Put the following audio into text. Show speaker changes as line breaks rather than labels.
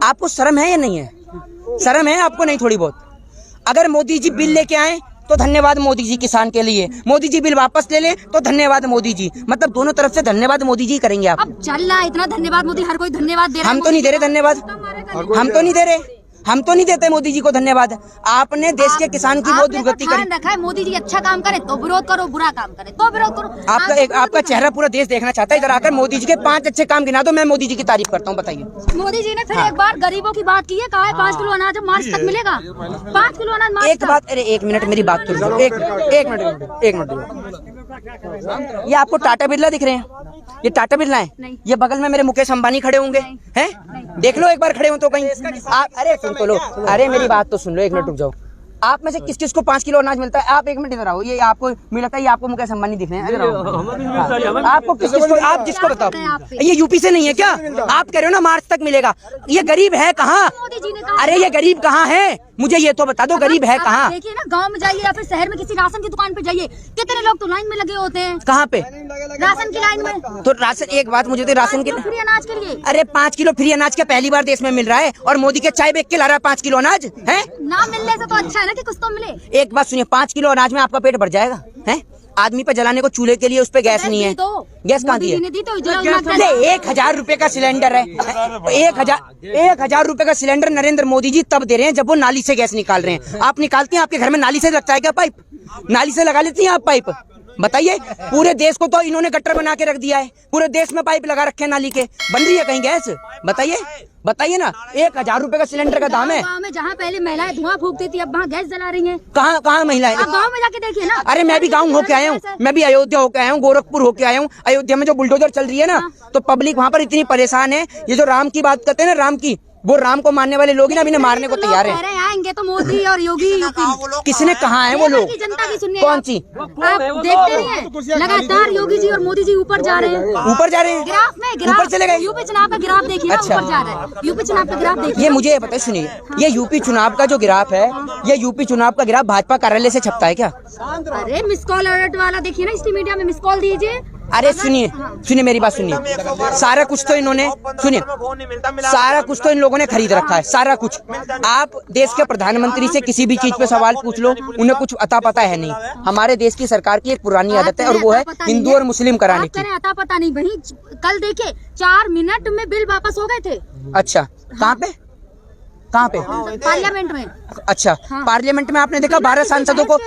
आपको शर्म है या नहीं है? शर्म है आपको? नहीं थोड़ी बहुत। अगर मोदी जी बिल लेके आए तो धन्यवाद मोदी जी किसान के लिए, मोदी जी बिल वापस ले ले तो धन्यवाद मोदी जी, मतलब दोनों तरफ से धन्यवाद मोदी जी करेंगे आप।
अब चल रहा है इतना धन्यवाद मोदी, हर कोई धन्यवाद दे रहा है।
हम तो नहीं दे रहे धन्यवाद, हम तो नहीं दे रहे, हम तो नहीं देते मोदी जी को धन्यवाद। आपने देश के किसान की बहुत दुर्गति करी।
रखा है मोदी जी अच्छा काम करे तो विरोध करो, बुरा काम करे तो विरोध करो।
आपका चेहरा पूरा देश देखना चाहता है। इधर आकर मोदी जी के 5 अच्छे काम गिना दो, मैं मोदी जी की तारीफ करता हूँ। बताइए।
मोदी जी ने फिर एक बार गरीबों की बात की है, कहा है 5 किलो अनाज मार्च तक मिलेगा। 5 किलो अनाज मार्च
एक बात, अरे 1 मिनट मेरी बात तो सुनो, एक मिनट। ये आपको टाटा बिरला दिख रहे हैं? ये टाटा बिरला है। ये बगल में मेरे मुकेश अंबानी खड़े होंगे, हैं? देख लो एक बार खड़े हो तो कहीं आप। अरे सुन तो लो, अरे मेरी बात तो सुन लो, 1 मिनट रुक जाओ। आप में से किस किस को 5 किलो अनाज मिलता है? आप 1 मिनट इधर आओ। ये आपको मिलता है, ये आपको मुकेश अंबानी दिख रहे हैं। आपको किस किस को, आप जिसको बताओ। ये यूपी से नहीं है क्या? आप कह रहे हो ना मार्च तक मिलेगा। ये गरीब है कहाँ? अरे ये गरीब कहाँ है? मुझे ये तो बता दो, गरीब है कहाँ?
देखिए ना, गांव में जाइए या फिर शहर में किसी राशन की दुकान पे जाइए, कितने लोग तो लाइन में लगे होते हैं।
कहाँ पे?
राशन की लाइन में।
तो राशन, एक बात मुझे तो राशन की
फ्री अनाज के लिए।
अरे 5 किलो फ्री अनाज क्या पहली बार देश में मिल रहा है? और मोदी के चाय बेच के ला रहा है 5 किलो अनाज, है?
ना मिलने से तो अच्छा है ना कि कुछ तो मिले।
एक बात सुनिए, 5 किलो अनाज में आपका पेट भर जाएगा, है? आदमी पे जलाने को चूल्हे के लिए उस पे गैस नहीं है। गैस कहाँ दी है? 1,000 रुपए का सिलेंडर है। 1,000 रुपए का सिलेंडर नरेंद्र मोदी जी तब दे रहे हैं जब वो नाली से गैस निकाल रहे हैं। आप निकालती हैं? आपके घर में नाली से लगता है क्या पाइप? नाली से लगा लेती हैं आप पाइप? बताइए। पूरे देश को तो इन्होंने गटर बना के रख दिया है, पूरे देश में पाइप लगा रखे हैं नाली के। बन रही है कहीं गैस? बताइए, बताइए ना। 1,000 रुपए का सिलेंडर का दाम है।
गाँव में जहाँ पहले महिलाएं धुआं फूकती थी, अब वहाँ गैस जला रही हैं।
कहाँ महिलाएं?
गाँव में जाके देखिए ना।
अरे मैं भी गाँव होके आया हूँ, मैं भी अयोध्या होके आया हूँ, गोरखपुर होके आया हूँ। अयोध्या में जो बुलडोजर चल रही है ना, तो पब्लिक वहाँ पर इतनी परेशान है। ये जो राम की बात करते हैं ना, राम की, वो राम को मानने वाले लोग ही ना अभी मारने को तैयार है।
आएंगे तो मोदी और योगी।
किसने कहा है वो लोग?
जनता की सुनिए।
कौन सी?
आप देखते नहीं हैं लगातार योगी जी और मोदी जी ऊपर जा रहे हैं।
ऊपर जा रहे हैं?
ग्राफ में
ऊपर चले गए।
यूपी चुनाव का ग्राफ देखिए। अच्छा, ऊपर जा रहा है यूपी चुनाव का ग्राफ देखिए।
ये मुझे ये पता है, सुनिए। ये यूपी चुनाव का जो ग्राफ है, ये यूपी चुनाव का ग्राफ भाजपा कार्यालय से छपता है क्या?
अरे मिस कॉल अलर्ट वाला देखिए ना, इस मीडिया में मिस कॉल दीजिए।
अरे सुनिए, सुनिए मेरी बात सुनिए। सारा कुछ तो इन्होंने, सुनिए, सारा कुछ तो इन लोगों ने खरीद रखा है, सारा कुछ। आप देश के प्रधानमंत्री से किसी भी चीज पे सवाल पूछ लो, उन्हें कुछ अता पता है नहीं। हमारे देश की सरकार की एक पुरानी आदत है और वो है हिंदू और मुस्लिम कराने की।
अता पता नहीं, वही कल देखिए 4 मिनट में बिल वापस हो गए थे।
अच्छा, कहाँ पे? कहाँ पे?
पार्लियामेंट में।
अच्छा, पार्लियामेंट में आपने देखा 12 सांसदों को